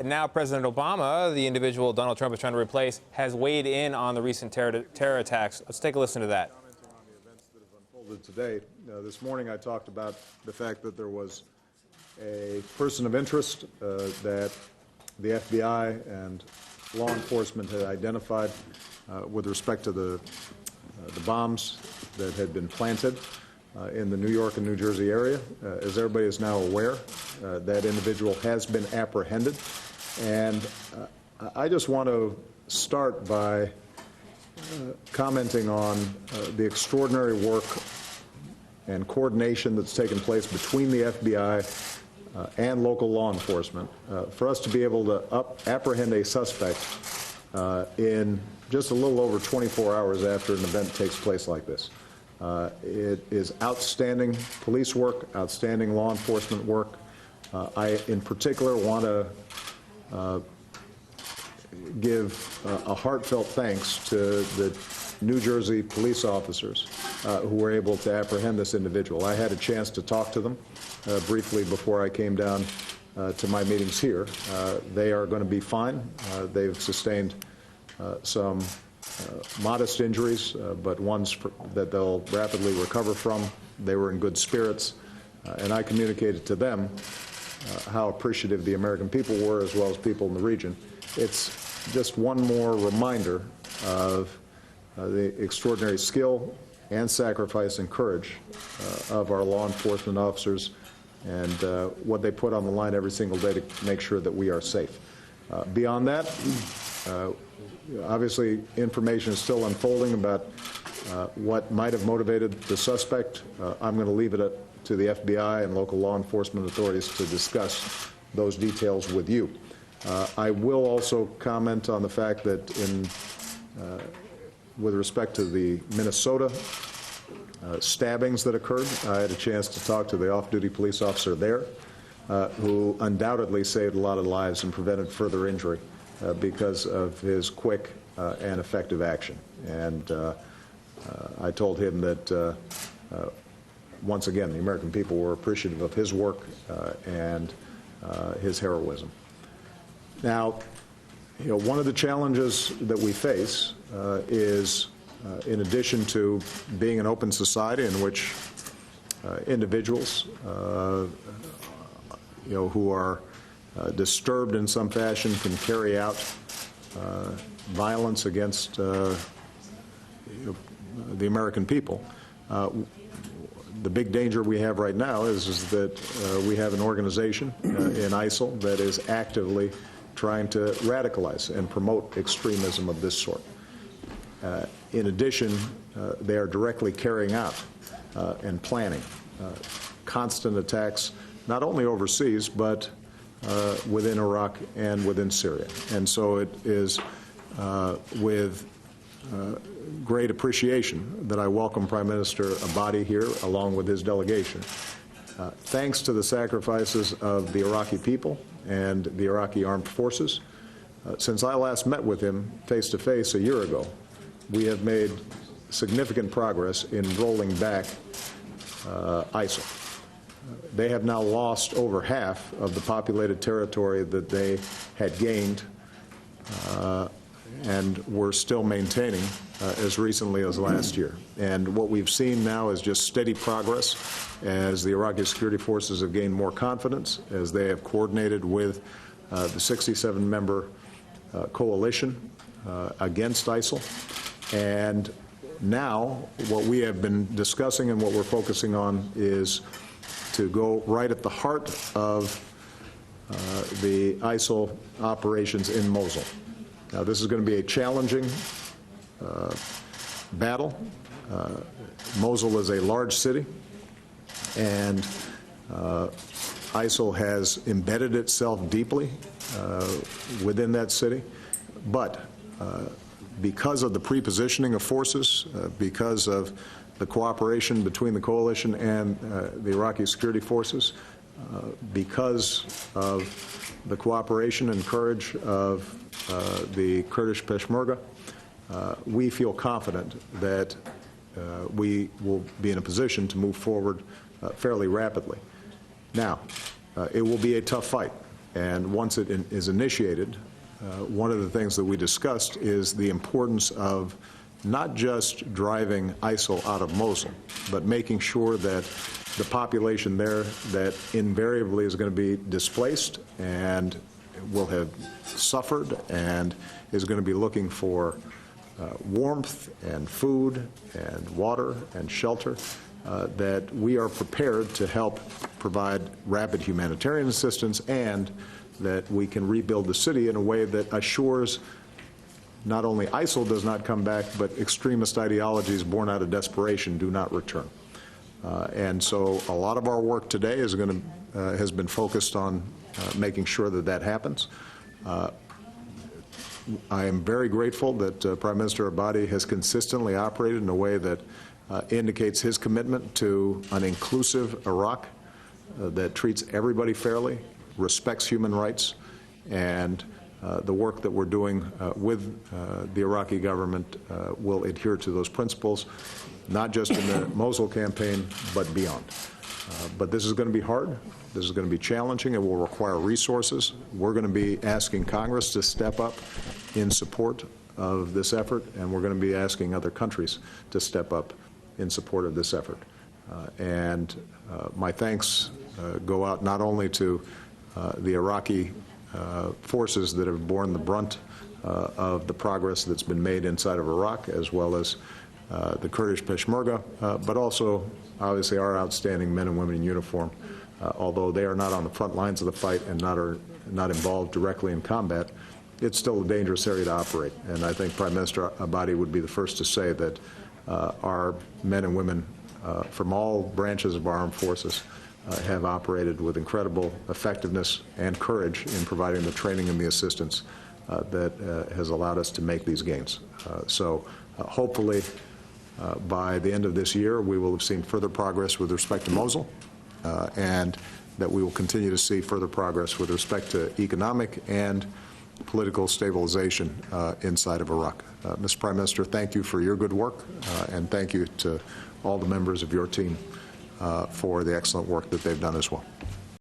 now President Obama, the individual Donald Trump is trying to replace, has weighed in on the recent terror attacks. Let's take a listen to that. Commenting on the events that have unfolded today, this morning I talked about the fact that there was a person of interest that the FBI and law enforcement had identified with respect to the bombs that had been planted in the New York and New Jersey area. As everybody is now aware, that individual has been apprehended. And I just want to start by commenting on the extraordinary work and coordination that's taken place between the FBI and local law enforcement for us to be able to apprehend a suspect in just a little over 24 hours after an event takes place like this. It is outstanding police work, outstanding law enforcement work. I, in particular, want to give a heartfelt thanks to the New Jersey police officers who were able to apprehend this individual. I had a chance to talk to them briefly before I came down to my meetings here. They are going to be fine. They've sustained some modest injuries, but ones that they'll rapidly recover from. They were in good spirits, and I communicated to them how appreciative the American people were, as well as people in the region. It's just one more reminder of the extraordinary skill and sacrifice and courage of our law enforcement officers and what they put on the line every single day to make sure that we are safe. Beyond that, obviously, information is still unfolding about what might have motivated the suspect. I'm going to leave it to the FBI and local law enforcement authorities to discuss those details with you. I will also comment on the fact that with respect to the Minnesota stabbings that occurred, I had a chance to talk to the off-duty police officer there, who undoubtedly saved a lot of lives and prevented further injury because of his quick and effective action. And I told him that, once again, the American people were appreciative of his work and his heroism. Now, one of the challenges that we face is, in addition to being an open society in which individuals, who are disturbed in some fashion can carry out violence against the American people. The big danger we have right now is that we have an organization in ISIL that is actively trying to radicalize and promote extremism of this sort. In addition, they are directly carrying out and planning constant attacks, not only overseas, but within Iraq and within Syria. And so it is with great appreciation that I welcome Prime Minister Abadi here, along with his delegation. Thanks to the sacrifices of the Iraqi people and the Iraqi armed forces, since I last met with him face-to-face a year ago, we have made significant progress in rolling back ISIL. They have now lost over half of the populated territory that they had gained and were still maintaining as recently as last year. And what we've seen now is just steady progress as the Iraqi security forces have gained more confidence, as they have coordinated with the 67-member coalition against ISIL. And now what we have been discussing and what we're focusing on is to go right at the heart of the ISIL operations in Mosul. Now, this is going to be a challenging battle. Mosul is a large city, and ISIL has embedded itself deeply within that city. But because of the pre-positioning of forces, because of the cooperation between the coalition and the Iraqi security forces, because of the cooperation and courage of the Kurdish Peshmerga, we feel confident that we will be in a position to move forward fairly rapidly. Now, it will be a tough fight, And once it is initiated, one of the things that we discussed is the importance of not just driving ISIL out of Mosul, but making sure that the population there that invariably is going to be displaced and will have suffered and is going to be looking for warmth and food and water and shelter, that we are prepared to help provide rapid humanitarian assistance, and that we can rebuild the city in a way that assures not only ISIL does not come back, but extremist ideologies born out of desperation do not return. And so a lot of our work today is has been focused on making sure that that happens. I am very grateful that Prime Minister Abadi has consistently operated in a way that indicates his commitment to an inclusive Iraq that treats everybody fairly, respects human rights, and the work that we're doing with the Iraqi government will adhere to those principles, not just in the Mosul campaign, but beyond. But this is going to be hard. This is going to be challenging. It will require resources. We're going to be asking Congress to step up in support of this effort, and we're going to be asking other countries to step up in support of this effort. And my thanks go out not only to the Iraqi forces that have borne the brunt of the progress that's been made inside of Iraq, as well as the Kurdish Peshmerga, but also, obviously, our outstanding men and women in uniform. Although they are not on the front lines of the fight and not involved directly in combat, it's still a dangerous area to operate. And I think Prime Minister Abadi would be the first to say that our men and women from all branches of our armed forces have operated with incredible effectiveness and courage in providing the training and the assistance that has allowed us to make these gains. So hopefully by the end of this year, we will have seen further progress with respect to Mosul, and that we will continue to see further progress with respect to economic and political stabilization inside of Iraq. Mr. Prime Minister, thank you for your good work, and thank you to all the members of your team for the excellent work that they've done as well.